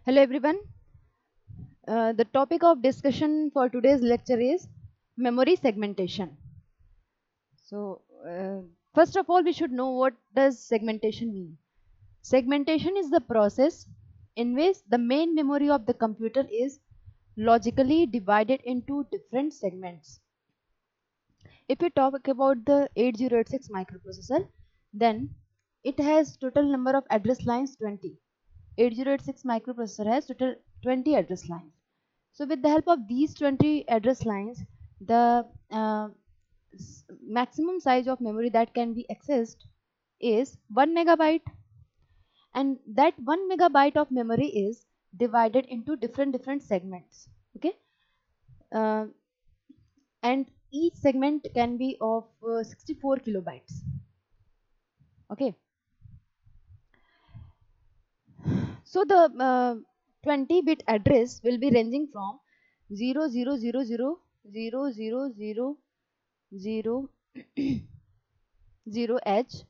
Hello everyone. The topic of discussion for today's lecture is memory segmentation. So, first of all, we should know what does segmentation mean. Segmentation is the process in which the main memory of the computer is logically divided into different segments. If we talk about the 8086 microprocessor, then it has total number of address lines 20. 8086 microprocessor has total 20 address lines. So with the help of these 20 address lines, the maximum size of memory that can be accessed is 1 megabyte, and that 1 megabyte of memory is divided into different segments. Okay, uh, and each segment can be of 64 kilobytes. Okay, so the 20-bit address will be ranging from 00000000 0h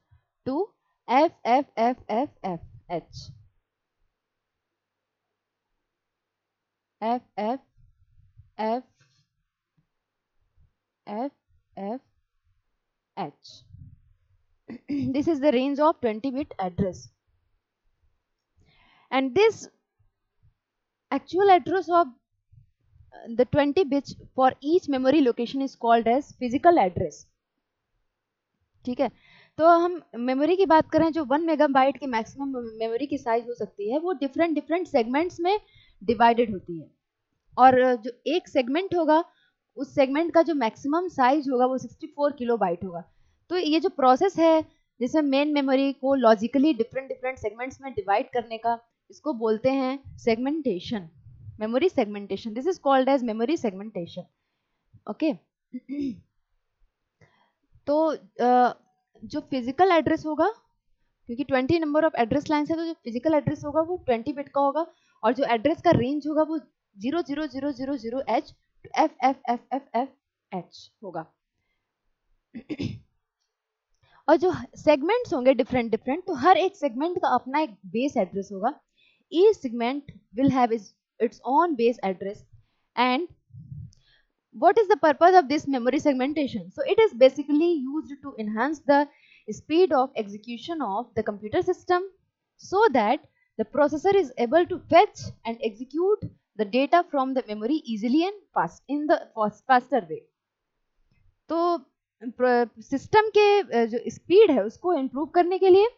to FFFFFH FFFFH. This is the range of 20-bit address, and this actual address of the 20 bits for each memory location is called as physical address. ठीक है, तो हम memory की बात करें, जो 1 megabyte की maximum memory की साइज हो सकती है वो डिफरेंट सेगमेंट्स में डिवाइडेड होती है, और जो एक सेगमेंट होगा उस सेगमेंट का जो मैक्सिमम साइज होगा वो 64 किलोबाइट होगा। तो ये जो प्रोसेस है जिसमें मेन मेमोरी को लॉजिकली डिफरेंट सेगमेंट्स में डिवाइड करने का, इसको बोलते हैं segmentation, memory segmentation. This is called as memory segmentation. Okay, तो जो फिजिकल एड्रेस होगा, क्योंकि 20 नंबर ऑफ एड्रेस लाइन्स है, तो जो फिजिकल एड्रेस होगा वो 20 बिट का होगा, और जो एड्रेस का रेंज होगा वो 00000H to FFFFFH होगा। और जो सेगमेंट्स होंगे डिफरेंट, तो हर एक सेगमेंट का अपना एक बेस एड्रेस होगा। Each segment will have its own base address. And what is the purpose of this memory segmentation? So it is basically used to enhance the speed of execution of the computer system, so that the processor is able to fetch and execute the data from the memory easily and fast in the faster way. तो system के जो speed है उसको improve करने के लिए,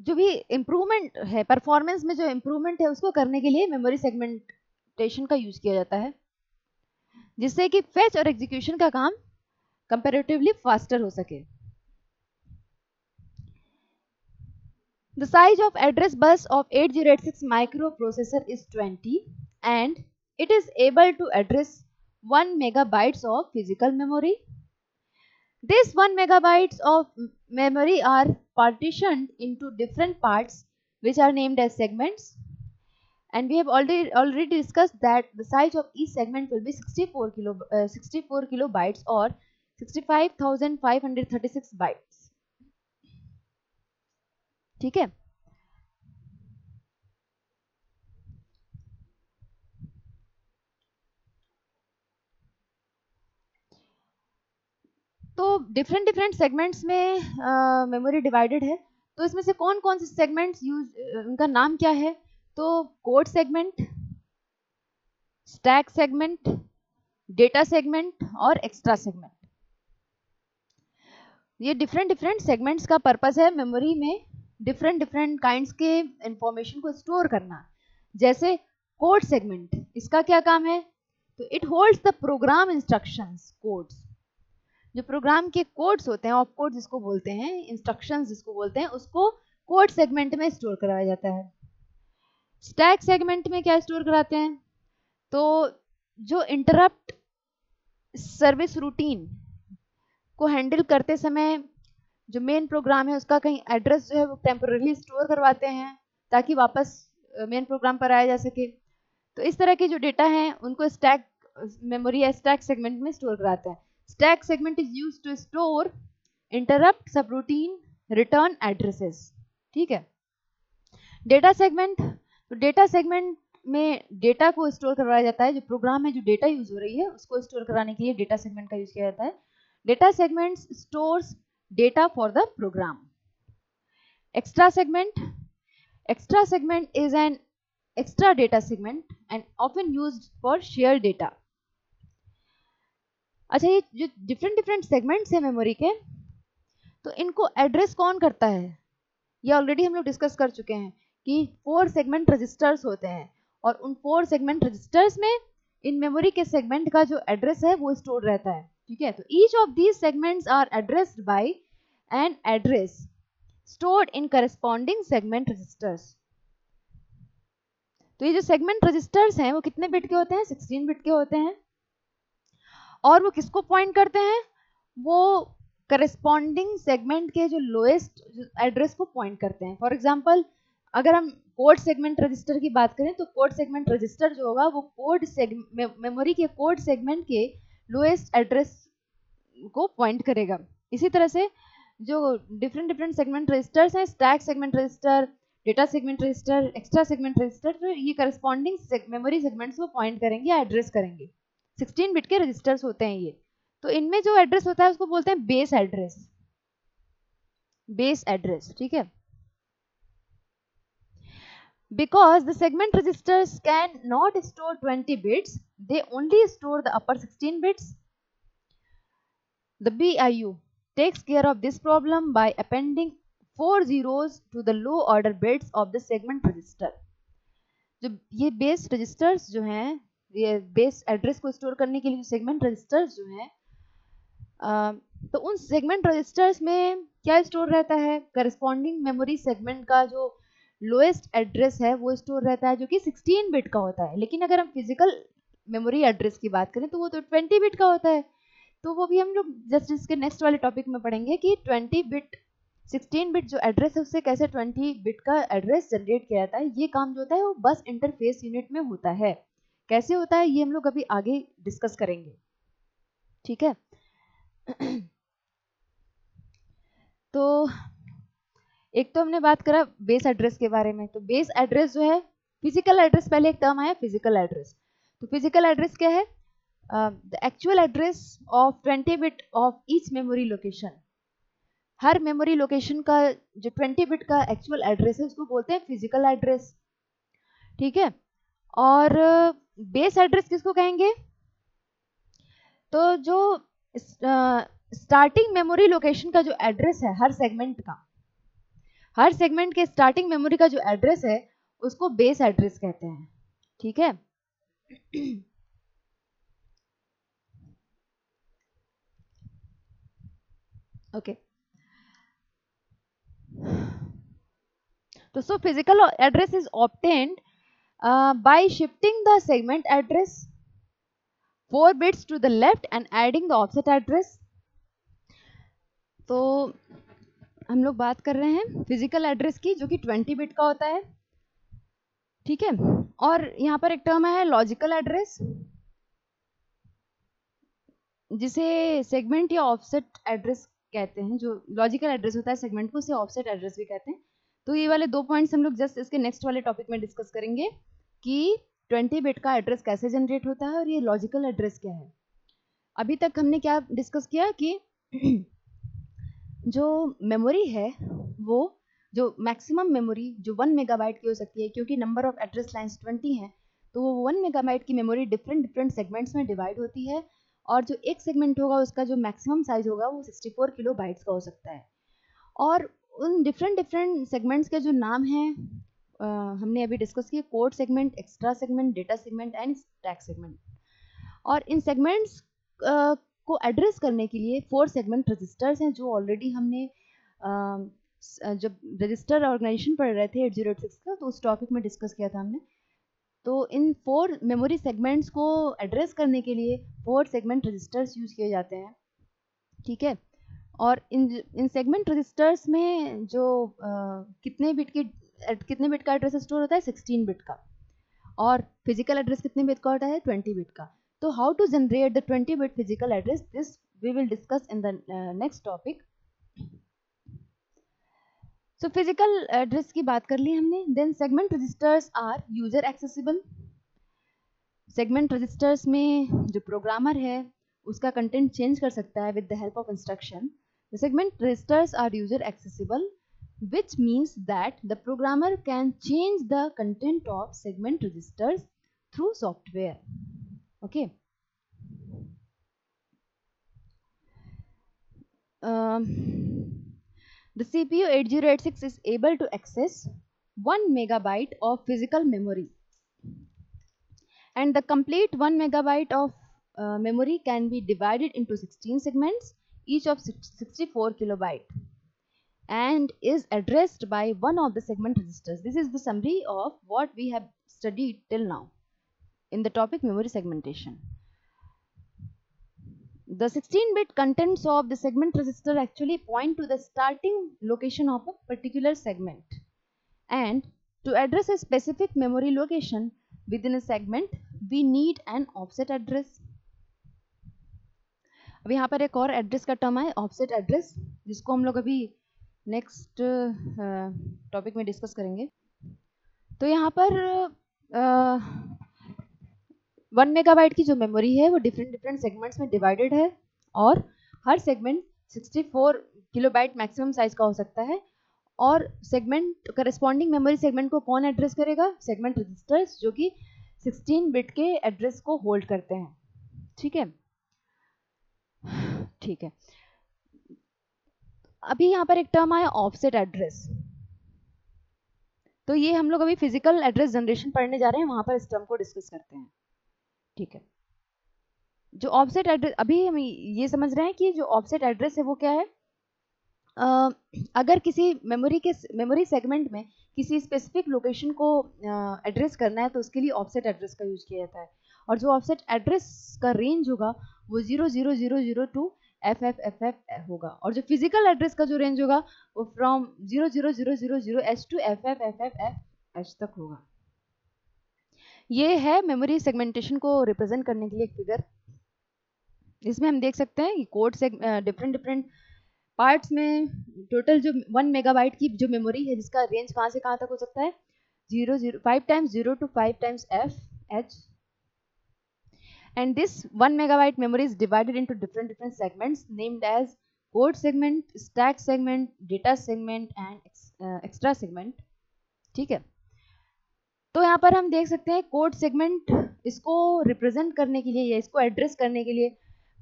जो भी इम्प्रूवमेंट है परफॉर्मेंस में, जो इम्प्रूवमेंट है उसको करने के लिए मेमोरी सेगमेंटेशन का यूज किया जाता है, जिससे कि फेच और एग्जीक्यूशन का काम कंपैरेटिवली फास्टर हो सके। The size of address bus of 8086 microprocessor is 20, and it is able to address 1 megabytes of physical memory. These 1 megabytes of memory are partitioned into different parts which are named as segments, and we have already discussed that the size of each segment will be 64 kilobytes or 65,536 bytes. ठीक है, तो different segments में memory divided है। तो इसमें से कौन कौन से सेगमेंट्स यूज, उनका नाम क्या है? तो code segment, stack segment, data segment और एक्स्ट्रा सेगमेंट। ये डिफरेंट सेगमेंट्स का पर्पस है मेमोरी में डिफरेंट काइंड्स के इंफॉर्मेशन को स्टोर करना। जैसे कोड सेगमेंट, इसका क्या काम है? तो it holds the program instructions, codes, जो प्रोग्राम के कोड्स होते हैं, ऑप कोड जिसको बोलते हैं, इंस्ट्रक्शंस जिसको बोलते हैं, उसको कोड सेगमेंट में स्टोर कराया जाता है। स्टैक सेगमेंट में क्या स्टोर कराते हैं? तो जो इंटरप्ट सर्विस रूटीन को हैंडल करते समय जो मेन प्रोग्राम है उसका कहीं एड्रेस जो है वो टेम्पोरली स्टोर करवाते हैं ताकि वापस मेन प्रोग्राम पर आया जा सके। तो इस तरह के जो डेटा हैं उनको स्टैक मेमोरी या स्टैक सेगमेंट में स्टोर कराते हैं। Stack segment is used to store interrupt, subroutine, return addresses. ठीक है, डेटा सेगमेंट, तो डेटा सेगमेंट में डेटा को स्टोर करवाया जाता है, जो प्रोग्राम में जो डेटा यूज हो रही है उसको स्टोर कराने के लिए डेटा सेगमेंट का यूज किया जाता है. Data segment stores data for the program. Extra segment is an extra data segment and often used for shared data. अच्छा, ये जो डिफरेंट सेगमेंट्स है मेमोरी के, तो इनको एड्रेस कौन करता है, ये ऑलरेडी हम लोग डिस्कस कर चुके हैं कि 4 सेगमेंट रजिस्टर्स होते हैं और उन 4 सेगमेंट रजिस्टर्स में इन मेमोरी के सेगमेंट का जो एड्रेस है वो स्टोर रहता है. ठीक है, तो each of these segments are addressed by an address stored in corresponding segment registers. तो ये जो सेगमेंट रजिस्टर्स हैं वो कितने बिट के होते हैं, 16 बिट के होते हैं. और वो किसको पॉइंट करते हैं, वो करस्पॉन्डिंग सेगमेंट के जो लोएस्ट एड्रेस को पॉइंट करते हैं. फॉर एग्जांपल, अगर हम कोड सेगमेंट रजिस्टर की बात करें तो कोड सेगमेंट रजिस्टर जो होगा वो कोड मेमोरी के कोड सेगमेंट के लोएस्ट एड्रेस को पॉइंट करेगा. इसी तरह से जो डिफरेंट सेगमेंट रजिस्टर्स हैं, stack segment register, data segment register, extra segment register, तो ये करस्पॉन्डिंग मेमोरी सेगमेंट्स को पॉइंट करेंगे या एड्रेस करेंगे. 16 बिट के रजिस्टर्स होते हैं ये. तो इनमें जो एड्रेस होता है उसको बोलते हैं बेस एड्रेस. बेस एड्रेस, ठीक है. Because the segment registers can not store 20 bits, they only store the upper 16 bits. The BIU takes care of this problem by appending 4 zeros to the low order bits of the segment register. जो ये base registers जो हैं, ये base address को store करने के लिए जो सेगमेंट रजिस्टर्स जो हैं, तो उन सेगमेंट रजिस्टर्स में क्या स्टोर रहता है, करस्पॉन्डिंग मेमोरी सेगमेंट का जो लोएस्ट एड्रेस है वो स्टोर रहता है, जो कि 16 बिट का होता है. लेकिन अगर हम फिजिकल मेमोरी एड्रेस की बात करें तो वो तो 20 बिट का होता है. तो वो भी हम लोग जस्ट इसके नेक्स्ट वाले टॉपिक में पढ़ेंगे कि 20 बिट 16 बिट जो एड्रेस है उससे कैसे 20 बिट का एड्रेस जनरेट किया जाता है. ये काम जो होता है वो बस इंटरफेस यूनिट में होता है. कैसे होता है ये हम लोग अभी आगे डिस्कस करेंगे. ठीक है. तो एक तो हमने बात करा बेस एड्रेस के बारे में. तो बेस एड्रेस जो है, फिजिकल एड्रेस, पहले एक टर्म आया फिजिकल एड्रेस. तो फिजिकल एड्रेस क्या है, the actual address of 20 bit of each memory location. Her memory location का जो 20 बिट का एक्चुअल एड्रेस है उसको बोलते हैं फिजिकल एड्रेस. ठीक है. और बेस एड्रेस किसको कहेंगे, तो जो स्टार्टिंग मेमोरी लोकेशन का जो एड्रेस है हर सेगमेंट का, हर सेगमेंट के स्टार्टिंग मेमोरी का जो एड्रेस है उसको बेस एड्रेस कहते हैं. ठीक है. ओके. तो so physical address is obtained by shifting the segment address 4 bits to the left and adding the offset address. तो हम लोग बात कर रहे हैं फिजिकल एड्रेस की जो कि 20 बिट का होता है. ठीक है. और यहाँ पर एक टर्म है लॉजिकल एड्रेस, जिसे सेगमेंट या ऑफसेट एड्रेस कहते हैं. जो लॉजिकल एड्रेस होता है सेगमेंट को, उसे ऑफसेट एड्रेस भी कहते हैं. तो ये वाले 2 पॉइंट्स हम लोग जस्ट इसके नेक्स्ट वाले टॉपिक में डिस्कस करेंगे कि 20 बिट का एड्रेस कैसे जनरेट होता है और ये लॉजिकल एड्रेस क्या है. अभी तक हमने क्या डिस्कस किया कि जो मेमोरी है वो जो मैक्सिमम मेमोरी जो 1 मेगाबाइट की हो सकती है, क्योंकि नंबर ऑफ एड्रेस लाइंस 20 हैं, तो वो 1 मेगाबाइट की मेमोरी डिफरेंट सेगमेंट्स में डिवाइड होती है. और जो एक सेगमेंट होगा उसका जो मैक्सिमम साइज होगा वो 64 किलो बाइट्स का हो सकता है. और उन डिफरेंट सेगमेंट्स के जो नाम हैं हमने अभी डिस्कस किए, code segment, extra segment, data segment and stack segment. और इन सेगमेंट्स को एड्रेस करने के लिए 4 सेगमेंट रजिस्टर्स हैं जो ऑलरेडी हमने जब रजिस्टर ऑर्गेनाइजेशन पढ़ रहे थे 8086 का, तो उस टॉपिक में डिस्कस किया था हमने. तो इन 4 मेमोरी सेगमेंट्स को एड्रेस करने के लिए 4 सेगमेंट रजिस्टर्स यूज किए जाते हैं. ठीक है. और इन सेगमेंट रजिस्टर्स में जो कितने बिट का एड्रेस स्टोर होता है, 16 बिट का. और फिजिकल एड्रेस कितने बिट का होता है, 20 बिट का. तो how to generate the 20 bit physical address, this we will discuss in the next topic. So physical address की बात कर ली हमने. Then segment registers are user accessible. Segment registers में जो प्रोग्रामर है उसका कंटेंट चेंज कर सकता है with the help of instruction. The segment registers are user accessible, which means that the programmer can change the content of segment registers through software. Okay. The CPU 8086 is able to access 1 megabyte of physical memory, and the complete 1 megabyte of memory can be divided into 16 segments, each of 64 kilobyte, and is addressed by one of the segment registers. This is the summary of what we have studied till now in the topic memory segmentation. The 16-bit contents of the segment register actually point to the starting location of a particular segment, and to address a specific memory location within a segment we need an offset address. अब यहाँ पर एक और address का term है offset address, जिसको हम लोग अभी नेक्स्ट टॉपिक में डिस्कस करेंगे. तो यहाँ पर 1 मेगाबाइट की जो मेमोरी है वो डिफरेंट सेगमेंट्स में डिवाइडेड है, और हर सेगमेंट 64 किलोबाइट मैक्सिमम साइज का हो सकता है. और सेगमेंट करस्पॉन्डिंग मेमोरी सेगमेंट को कौन एड्रेस करेगा? सेगमेंट रजिस्टर्स, जो कि 16 बिट के एड्रेस को होल्ड करते हैं. ठीक है, ठीक है. अभी यहाँ पर एक टर्म आया ऑफसेट एड्रेस. तो ये हम लोग अभी फिजिकल एड्रेस जनरेशन पढ़ने जा रहे हैं, वहां पर इस टर्म को डिस्कस करते हैं. ठीक है. जो ऑफसेट एड्रेस, अभी हम ये समझ रहे हैं कि जो ऑफसेट एड्रेस है वो क्या है. अगर किसी मेमोरी सेगमेंट में किसी स्पेसिफिक लोकेशन को एड्रेस करना है तो उसके लिए ऑफसेट एड्रेस का यूज किया जाता है. और जो ऑफसेट एड्रेस का रेंज होगा वो 00000 टू FFFF होगा, और जो फिजिकल एड्रेस का जो रेंज होगा वो फ्रॉम 00000H टू FFFFH तक होगा. ये है मेमोरी सेगमेंटेशन को रिप्रेजेंट करने के लिए एक फिगर. इसमें हम देख सकते हैं कि कोड से डिफरेंट पार्ट्स में टोटल जो 1 मेगाबाइट की जो मेमोरी है, जिसका रेंज कहाँ से कहाँ तक हो सकता है, 5 times 0 to 5 times FH. And this 1 megabyte memory is divided into different segments named as code segment, stack segment, data segment and extra segment. ठीक है. तो यहाँ पर हम देख सकते हैं कोड सेगमेंट, इसको रिप्रेजेंट करने के लिए या इसको एड्रेस करने के लिए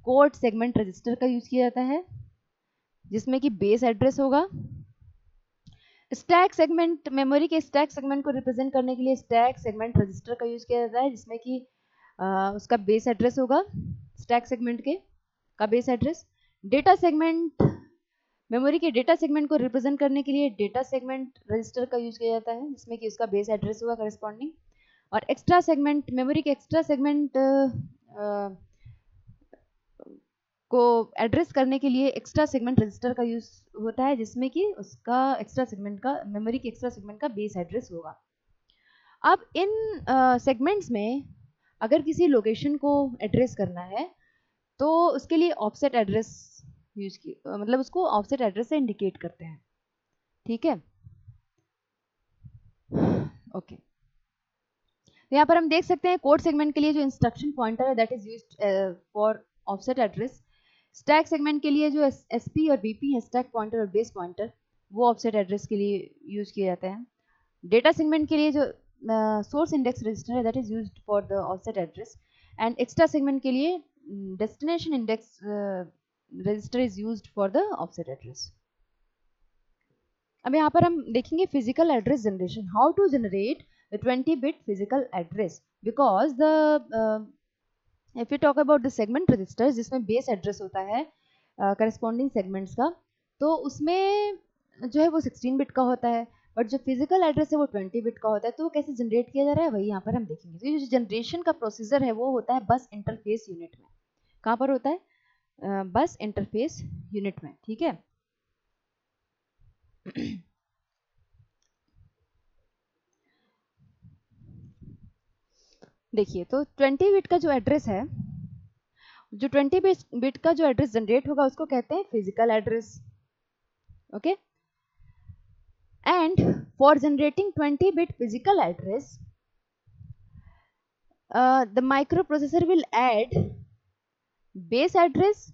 कोड सेगमेंट रजिस्टर का यूज किया जाता है, जिसमें कि बेस एड्रेस होगा. स्टैक सेगमेंट, मेमोरी के स्टैक सेगमेंट को रिप्रेजेंट करने के लिए स्टैक सेगमेंट रजिस्टर का यूज किया जाता है, जिसमें कि उसका बेस एड्रेस होगा स्टैक सेगमेंट के का base address. Data segment, memory के डेटा सेगमेंट को रिप्रेजेंट करने के लिए डेटा सेगमेंट रजिस्टर का यूज किया जाता है, जिसमें कि उसका बेस एड्रेस होगा करस्पॉन्डिंग. और एक्स्ट्रा सेगमेंट, मेमोरी के एक्स्ट्रा सेगमेंट को एड्रेस करने के लिए एक्स्ट्रा सेगमेंट रजिस्टर का यूज होता है, जिसमें कि उसका एक्स्ट्रा सेगमेंट का, मेमोरी के एक्स्ट्रा सेगमेंट का बेस एड्रेस होगा. अब इन सेगमेंट्स में अगर किसी लोकेशन को एड्रेस करना है तो उसके लिए ऑफसेट एड्रेस यूज की, मतलब उसको ऑफसेट एड्रेस से इंडिकेट करते हैं. ठीक है, ओके. यहाँ पर हम देख सकते हैं कोड सेगमेंट के लिए जो इंस्ट्रक्शन पॉइंटर है that is used for offset address. Stack segment के लिए जो SP और BP है, स्टैक पॉइंटर और बेस पॉइंटर, वो ऑफसेट एड्रेस के लिए यूज किए जाते हैं. डेटा सेगमेंट के लिए जो सोर्स इंडेक्स रजिस्टर है that is used for the offset address. And extra segment के लिए destination index register is used for the offset address. अब यहाँ पर हम देखेंगे physical address generation, how to generate the 20-bit physical address, because the if you talk about the segment registers जिसमें base address होता है corresponding segments का, तो उसमें जो है वो 16 बिट का होता है, बट जो फिजिकल एड्रेस है वो 20 बिट का होता है. तो वो कैसे जनरेट किया जा रहा है वही यहाँ पर हम देखेंगे. तो ये जो जनरेशन का प्रोसीजर है वो होता है बस इंटरफेस यूनिट में. कहाँ पर होता है? बस इंटरफेस यूनिट में. ठीक है. देखिए, तो 20 बिट का जो एड्रेस है, जो 20 बिट का जो एड्रेस जनरेट होगा उसको कहते हैं physical address. Okay. And for generating 20-bit physical address, the microprocessor will add base address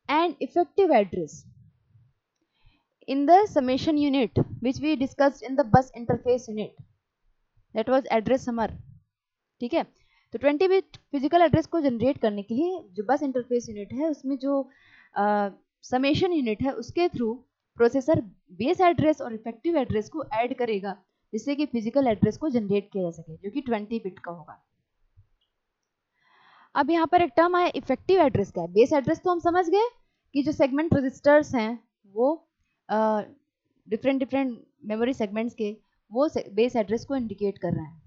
and effective address in the summation unit which we discussed in the bus interface unit, that was address summer. ठीक है, तो 20 bit physical address को generate करने के लिए जो बस interface unit है उसमें जो समेशन यूनिट है उसके थ्रू प्रोसेसर बेस एड्रेस और इफेक्टिव एड्रेस को ऐड करेगा जिससे कि फिजिकल एड्रेस को जनरेट किया जा सके जो कि 20 बिट का होगा। अब यहाँ पर एक टर्म आया इफेक्टिव एड्रेस का है। बेस एड्रेस तो हम समझ गए कि जो सेगमेंट रजिस्टर्स हैं वो डिफरेंट मेमोरी सेगमेंट्स के वो बेस एड्रेस को इंडिकेट कर रहे हैं।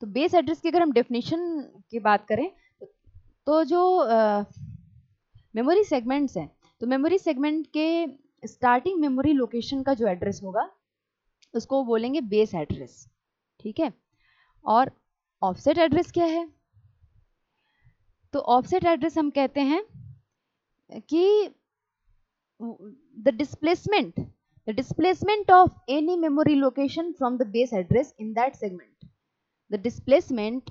तो बेस एड्रेस की अगर हम डेफिनेशन की बात करें तो जो मेमोरी सेगमेंट्स हैं तो मेमोरी सेगमेंट के स्टार्टिंग मेमोरी लोकेशन का जो एड्रेस होगा उसको बोलेंगे बेस एड्रेस। ठीक है, और ऑफसेट एड्रेस क्या है? तो ऑफसेट एड्रेस हम कहते हैं कि the displacement of any memory location from the base address in that segment. The displacement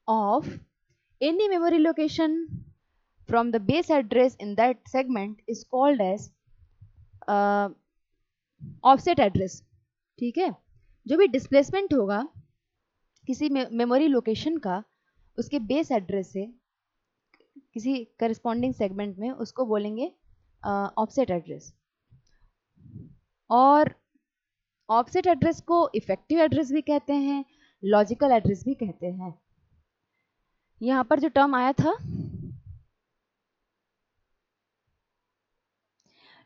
of any memory location from the base address in that segment is called as offset address. ठीक है, जो भी displacement होगा किसी memory location का उसके base address से किसी करस्पॉन्डिंग सेगमेंट में उसको बोलेंगे ऑफसेट एड्रेस। और ऑफसेट एड्रेस को इफेक्टिव एड्रेस भी कहते हैं, लॉजिकल एड्रेस भी कहते हैं। यहाँ पर जो टर्म आया था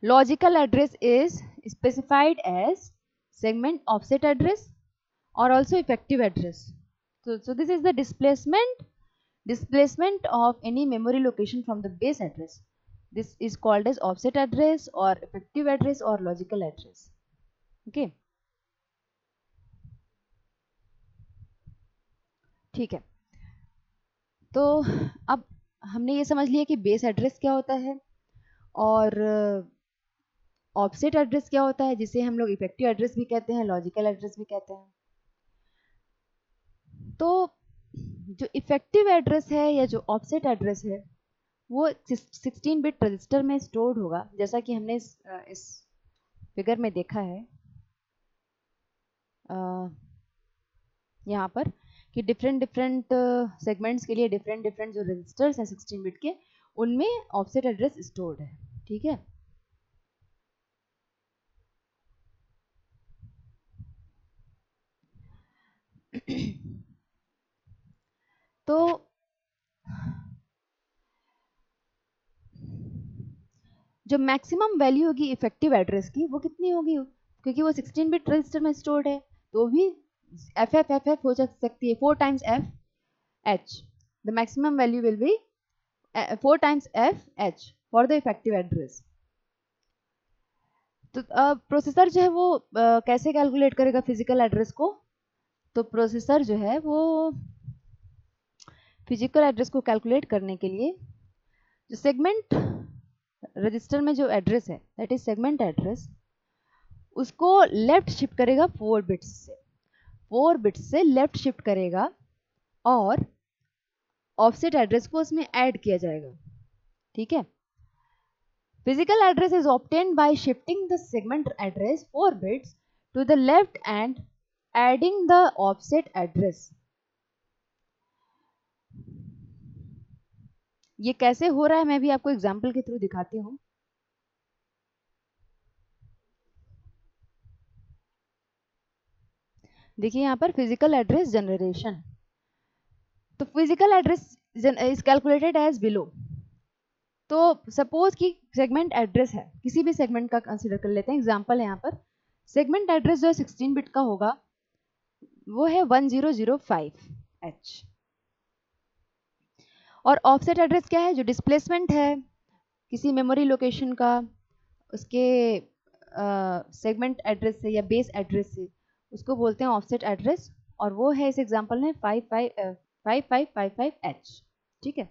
logical address is specified as segment offset address और also effective address. So this is the displacement of any memory location from the base address. This is called as offset address or effective address or logical address. Okay, ठीक है। तो अब हमने ये समझ लिया कि बेस एड्रेस क्या होता है और ऑफसेट एड्रेस क्या होता है जिसे हम लोग इफेक्टिव एड्रेस भी कहते हैं, लॉजिकल एड्रेस भी कहते हैं। तो जो इफेक्टिव एड्रेस है या जो ऑफसेट एड्रेस है वो 16 बिट रजिस्टर में स्टोर्ड होगा, जैसा कि हमने इस फिगर में देखा है यहाँ पर कि डिफरेंट सेगमेंट्स के लिए डिफरेंट जो रजिस्टर्स हैं 16 बिट के उनमें ऑफसेट एड्रेस स्टोर्ड है। ठीक है, तो जो मैक्सिमम वैल्यू होगी इफेक्टिव एड्रेस की वो कितनी होगी, क्योंकि वो 16 बिट रजिस्टर में स्टोर्ड है तो भी FF हो सकती है 4 times FH। The maximum value will be 4 times FH for the effective address. तो प्रोसेसर जो है वो कैसे कैलकुलेट करेगा फिजिकल एड्रेस को? तो प्रोसेसर जो है वो फिजिकल एड्रेस को कैलकुलेट करने के लिए जो सेगमेंट रजिस्टर में जो एड्रेस है दैट इज सेगमेंट एड्रेस उसको लेफ्ट शिफ्ट करेगा 4 बिट्स से लेफ्ट शिफ्ट करेगा और ऑफसेट एड्रेस को उसमें ऐड किया जाएगा। ठीक है, physical address is obtained by shifting the segment address 4 bits to the left and adding the offset address. ये कैसे हो रहा है मैं भी आपको एग्जांपल के थ्रू दिखाती हूँ। देखिए यहाँ पर फिजिकल एड्रेस जनरेशन, तो physical address is calculated as below. तो सपोज कि सेगमेंट एड्रेस है, किसी भी सेगमेंट का कंसीडर कर लेते हैं, एग्जांपल है यहाँ पर सेगमेंट एड्रेस जो 16 बिट का होगा वो है 1005H और ऑफसेट एड्रेस क्या है? जो डिस्प्लेसमेंट है किसी मेमोरी लोकेशन का उसके सेगमेंट एड्रेस से या बेस एड्रेस से उसको बोलते हैं ऑफसेट एड्रेस और वो है इस एग्जांपल में 5555H। ठीक है,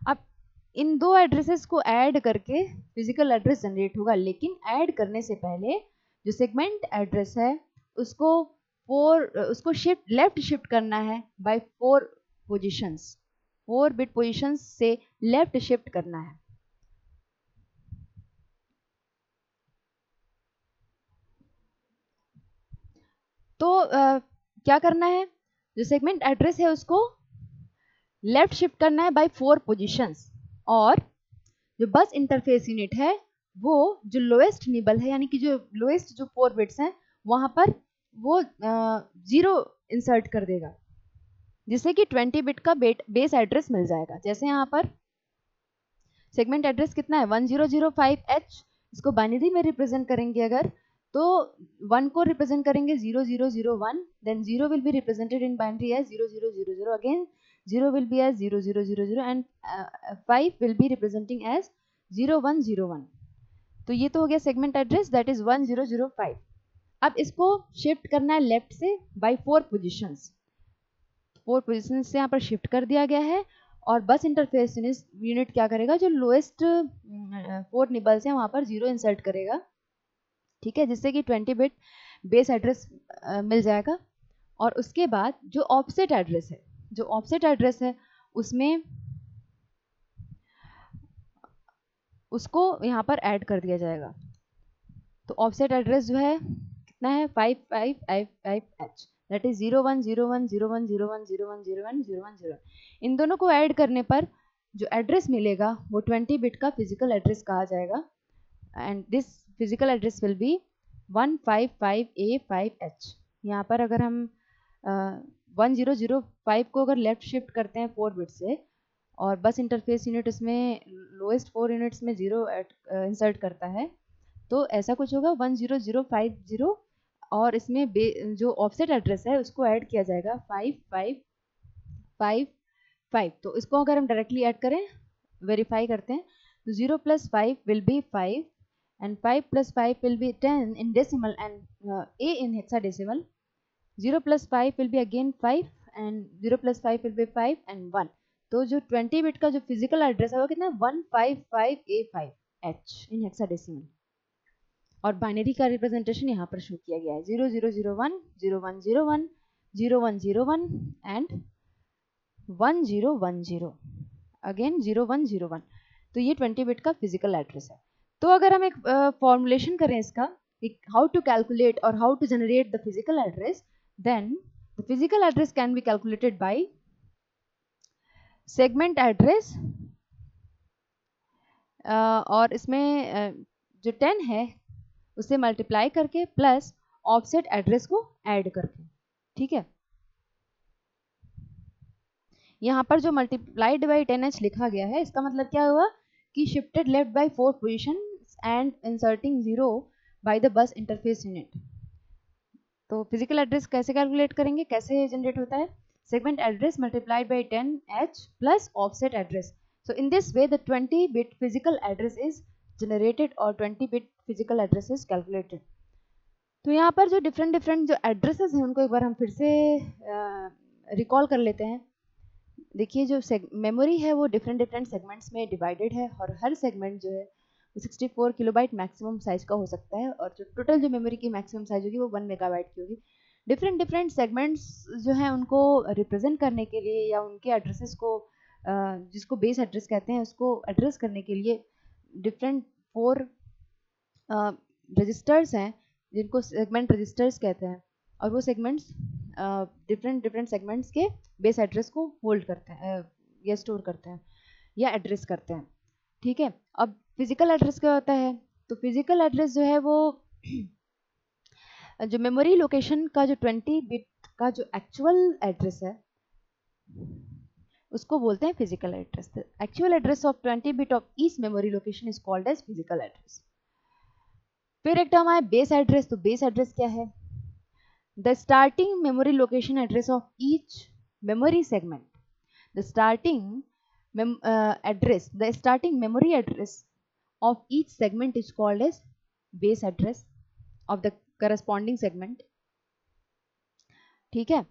अब इन दो एड्रेसेस को ऐड करके फिजिकल एड्रेस जनरेट होगा, लेकिन ऐड करने से पहले जो सेगमेंट एड्रेस है उसको शिफ्ट लेफ्ट शिफ्ट करना है बाय 4 पोजीशंस, 4 बिट पोजीशंस से लेफ्ट शिफ्ट करना है। तो क्या करना है, जो सेगमेंट एड्रेस है उसको लेफ्ट शिफ्ट करना है बाय 4 पोजीशंस, और जो बस इंटरफेस यूनिट है वो जो लोएस्ट निबल है, यानी कि जो लोएस्ट जो 4 बिट्स हैं वहां पर वो 0 इंसर्ट कर देगा, जिससे कि 20 बिट का बेस एड्रेस मिल जाएगा। जैसे यहाँ पर सेगमेंट एड्रेस कितना है 1005H, इसको बाइनरी में रिप्रेजेंट करेंगे अगर, तो 1 को रिप्रेजेंट करेंगे 0001, then 0 will be represented in binary as 0000, again 0 will be as 0000 and 5 will be representing as 0101। तो ये तो हो गया सेगमेंट एड्रेस, दैट इज 1005। अब इसको शिफ्ट करना है लेफ्ट से बाय 4 पोजीशंस, 4 पोजीशंस से यहाँ पर शिफ्ट कर दिया गया है, और बस इंटरफेस यूनिट क्या करेगा, जो लोएस्ट 4 निबल्स हैं वहां पर 0 इंसर्ट करेगा, ठीक है, जिससे कि 20 बिट बेस एड्रेस मिल जाएगा। और उसके बाद जो ऑफसेट एड्रेस है, जो ऑफसेट एड्रेस है उसमें उसको यहाँ पर ऐड कर दिया जाएगा। तो ऑफसेट एड्रेस जो है कितना है 5555H, दैट इज 01010101010101। इन दोनों को ऐड करने पर जो एड्रेस मिलेगा वो 20 बिट का फिजिकल एड्रेस कहा जाएगा, and this physical address will be 155A5H। यहाँ पर अगर हम 1005 को अगर लेफ्ट शिफ्ट करते हैं 4 बिट से, और बस इंटरफेस यूनिट उसमें लोएस्ट 4 यूनिट्स में 0 इंसर्ट करता है, तो ऐसा कुछ होगा 10050, और इसमें जो ऑफसेट एड्रेस है उसको ऐड किया जाएगा 5555। तो इसको अगर हम डायरेक्टली ऐड करें, वेरीफाई करते हैं, तो 0 + 5 will be 5, and 5 + 5 will be 10 in decimal and A in hexadecimal. 0 + 5 will be again 5, and 0 + 5 will be 5 and 1। तो जो 20 बिट का जो फिजिकल एड्रेस है वो कितना 155A5H इन हेक्साडेसिमल, और बाइनरी का रिप्रेजेंटेशन यहाँ पर शो किया गया है 0001 0101 0101 एंड 1010, अगेन 0101। तो ये 20 बिट का फिजिकल एड्रेस है। तो अगर हम एक फॉर्मुलेशन करें इसका, हाउ टू कैलकुलेट और how to generate the physical address, then the physical address can be calculated by segment address, और इसमें जो 10 है उसे मल्टीप्लाई करके प्लस ऑफसेट एड्रेस को ऐड करके, ठीक है। यहाँ पर जो मल्टीप्लाइड बाई 10H लिखा गया है, इसका मतलब क्या हुआ कि shifted left by 4 position and inserting 0 by the bus interface unit. तो फिजिकल एड्रेस कैसे कैलकुलेट करेंगे, कैसे जनरेट होता है, segment address multiplied by 10H plus offset address. So in this way the 20 bit physical address is generated और 20 bit physical address is calculated. तो यहाँ पर जो डिफरेंट जो एड्रेसेस हैं उनको एक बार हम फिर से रिकॉल कर लेते हैं। देखिए जो मेमोरी है वो डिफरेंट सेगमेंट्स में डिवाइडेड है, और हर सेगमेंट जो है वो 64 किलोबाइट मैक्सिमम साइज का हो सकता है, और जो टोटल जो मेमोरी की मैक्सिमम साइज होगी वो 1 मेगाबाइट की होगी। डिफरेंट सेगमेंट्स जो हैं उनको रिप्रेजेंट करने के लिए, या उनके एड्रेसेस को जिसको बेस एड्रेस कहते हैं उसको एड्रेस करने के लिए डिफरेंट 4 रजिस्टर्स हैं जिनको सेगमेंट रजिस्टर्स कहते हैं, और वो सेगमेंट्स डिफरेंट सेगमेंट्स के बेस एड्रेस को होल्ड करते हैं या स्टोर करते हैं या एड्रेस करते हैं, ठीक है। अब फिजिकल एड्रेस क्या होता है, तो फिजिकल एड्रेस जो है वो जो मेमोरी लोकेशन का जो 20 बिट का जो एक्चुअल एड्रेस है उसको बोलते हैं physical address. Actual address of 20 bit of each memory location is called as physical address. फिर एक टर्म है बेस एड्रेस। तो बेस एड्रेस क्या है, the starting memory location address of each memory segment, the starting memory address of each segment is called as base address of the corresponding segment, ठीक है।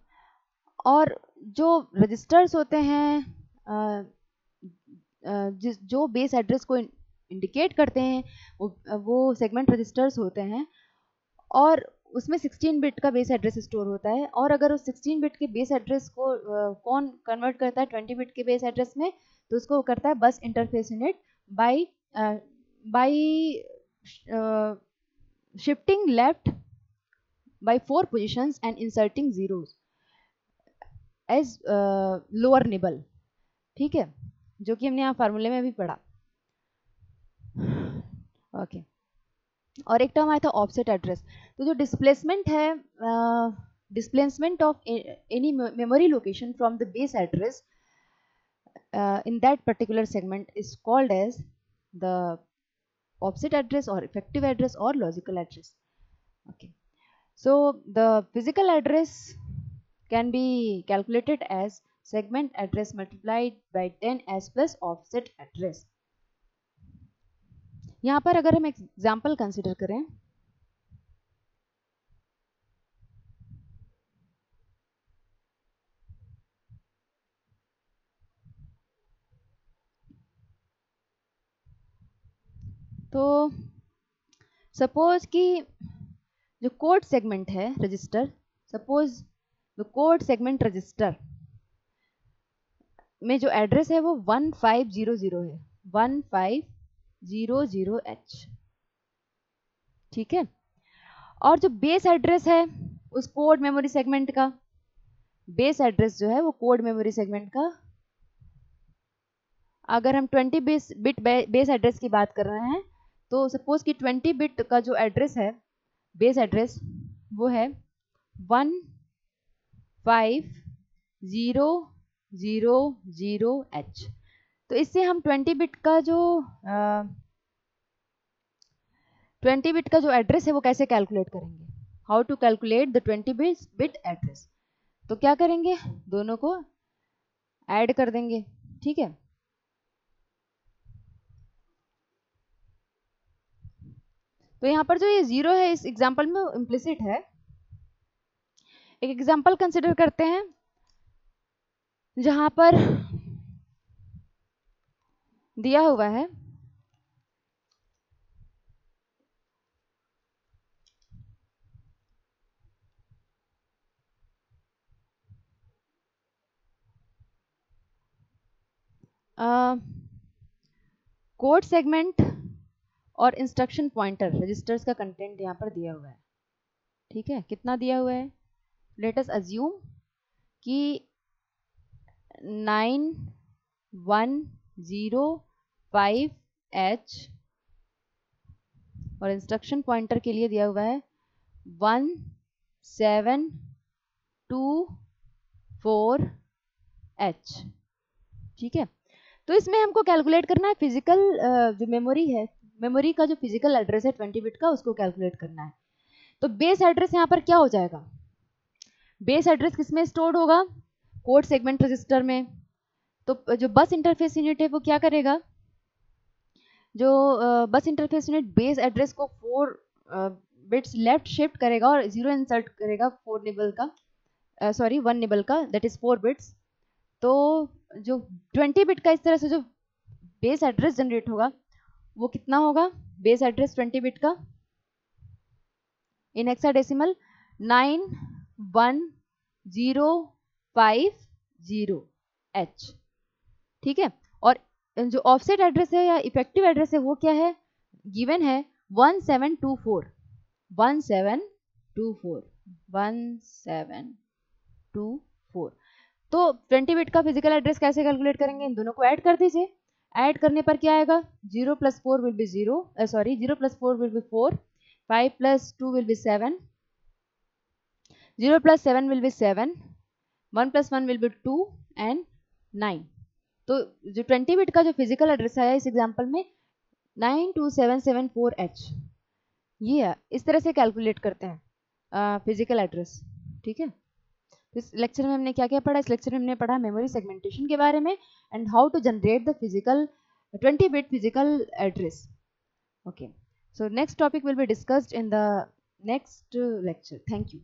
और जो रजिस्टर्स होते हैं जो बेस एड्रेस को इंडिकेट करते हैं वो सेगमेंट रजिस्टर्स होते हैं, और उसमें 16 बिट का बेस एड्रेस स्टोर होता है, और अगर उस 16 बिट के बेस एड्रेस को कौन कन्वर्ट करता है 20 बिट के बेस एड्रेस में, तो उसको करता है बस interface unit bye shifting left by 4 positions and inserting zeros as lower nibble, ठीक है, जो कि हमने यहाँ फार्मूले में भी पढ़ा। ओके और एक टर्म आया था ऑफसेट एड्रेस। तो जो डिस्प्लेसमेंट है, displacement of any memory location from the base address in that particular segment is called as the offset address or effective address or logical address. Okay, so the physical address can be calculated as segment address multiplied by 10 as plus offset address. यहाँ पर अगर हम example consider करें, तो suppose कि जो code segment है register, suppose the code segment register में जो एड्रेस है वो 1500 है, 1500H, ठीक है। और जो बेस एड्रेस है उस कोड मेमोरी सेगमेंट का, बेस एड्रेस जो है वो कोड मेमोरी सेगमेंट का, अगर हम 20 बिट बेस एड्रेस की बात कर रहे हैं, तो सपोज कि 20 बिट का जो एड्रेस है बेस एड्रेस वो है 1500H। तो इससे हम 20 बिट का जो 20 बिट का जो एड्रेस है वो कैसे कैलकुलेट करेंगे, how to calculate the 20 bit address. तो क्या करेंगे, दोनों को ऐड कर देंगे, ठीक है। तो यहाँ पर जो ये 0 है इस एग्जाम्पल में इम्प्लिसिट है। एक एग्जाम्पल कंसिडर करते हैं जहां पर दिया हुआ है कोड सेगमेंट और इंस्ट्रक्शन पॉइंटर रजिस्टर्स का कंटेंट यहाँ पर दिया हुआ है, ठीक है। कितना दिया हुआ है, लेट अस अज्यूम कि 9105H और इंस्ट्रक्शन पॉइंटर के लिए दिया हुआ है 1724H, ठीक है। तो इसमें हमको कैलकुलेट करना है फिजिकल जो मेमोरी है, मेमोरी का जो फिजिकल एड्रेस है 20 बिट का, उसको कैलकुलेट करना है। तो बेस एड्रेस यहाँ पर क्या हो जाएगा, बेस एड्रेस किसमें स्टोर्ड होगा, कोड सेगमेंट रजिस्टर में। तो जो बस इंटरफेस यूनिट है वो क्या करेगा, जो बस इंटरफेस यूनिट बेस एड्रेस को 4 बिट्स लेफ्ट शिफ्ट करेगा और 0 इंसर्ट करेगा 4 निबल का, सॉरी 1 निबल का, दैट इज 4 बिट्स। तो जो 20 बिट का इस तरह से जो बेस एड्रेस जनरेट होगा वो कितना होगा, बेस एड्रेस 20 बिट का इन हेक्साडेसिमल 91050H, ठीक है। और जो ऑफसेट एड्रेस है या इफेक्टिव एड्रेस है वो क्या है, गिवन है 1724 1724 1724। तो 20 बिट का फिजिकल एड्रेस कैसे कैलकुलेट करेंगे, इन दोनों को ऐड कर दीजिए। ऐड करने पर क्या आएगा, 0 + 4 will be 0, sorry 0 + 4 will be 4, 5 + 2 will be 7, 0 + 7 will be 7, 1 + 1 will be 2 and 9। तो जो 20 बिट का जो फिजिकल एड्रेस आया इस एग्जांपल में 92774H, ये इस तरह से कैलकुलेट करते हैं फिजिकल एड्रेस, ठीक है। इस लेक्चर में हमने क्या क्या पढ़ा, इस लेक्चर में हमने पढ़ा मेमोरी सेगमेंटेशन के बारे में and how to generate the physical 20 bit physical address. Okay, so next topic will be discussed in the next lecture. Thank you.